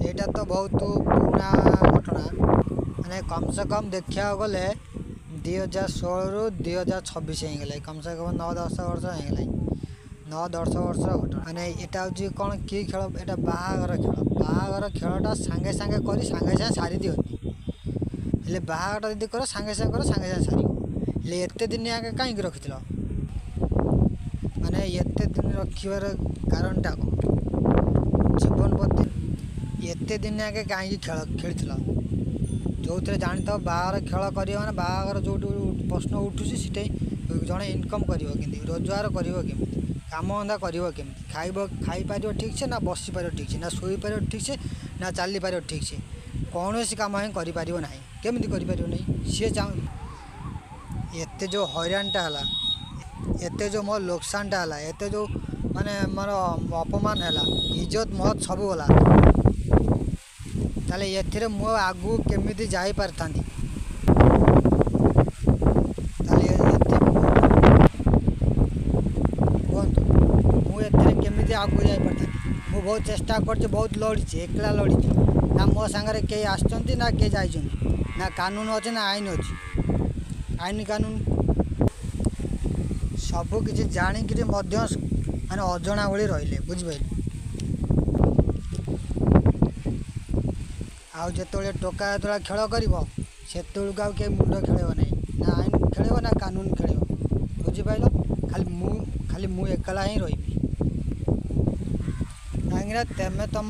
एटा तो बहुत पुराना घटना माने कम से कम देखा गले 2016 रु 2026 हो कम से कम 9-10 वर्ष हो 9-10 वर्ष घटना माने एटा हूँ कौन कि खेल एटा बाहागर खेलटा सांगे सांगे कर सांगे सांगे सारी दिखती हेल्ले बाहागर यदि कर सांगे सांगे सारी हेल्ले एते दिन आगे कहीं रखी माने एते दिन रखार कारणटा कौन जीवन प्रति एते दिन आगे कहीं खेल जो थे जानी बाहर खेल कर मैंने बाहर जो प्रश्न उठुची सीटे जड़े इनकम कर रोजगार करमी काम धंदा करमी खाईपर ठीक से ना बसी पार ठीक से ना शोई पार ठीक से ना चली पार ठीक से कौन कम ही कर ना केमी कर सी एते जो हैरानटा है एते जो मोर लोकसानटा है एते जो माने मोर अपमान है इज्जत महत सब गला ताले एथिरे मु आगु केमिति जाई पारथांती ताले मु एथिरे केमिति आगु जाई पारथांती मु बहुत चेष्टा करछि बहुत लड़िछि एकला लड़िछि ना मो संगे के आछंती ना के जाइछंती ना कानून अछि ना आईन अछि आईन कानून सब किछि जानिकरी मध्य माने अजणा भली रहिले बुझिपाइले आउ जो टोका जो खेल कर से मुंड खेल ना आईन खेल ना कानून खेल बुझिपाल खाली मु एकला ही रही कहीं तेमे तुम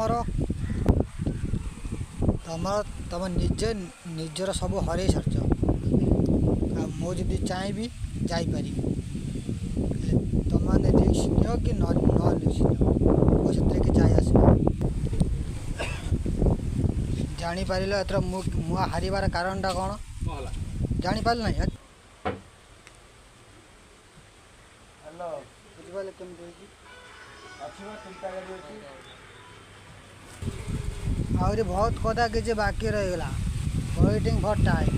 तुम निजर सब हर सारच मुझे चाहिए जापर तुम मैंने रिक्स नियो कि न रिक्स नियो से कि जाए आस जापार एथर मु हार कारणटा कौन जापार ना हेलो बुझे कमी आहरी बहुत कदा किसी बाकी रहीगला वेटिंग फॉर टाइम।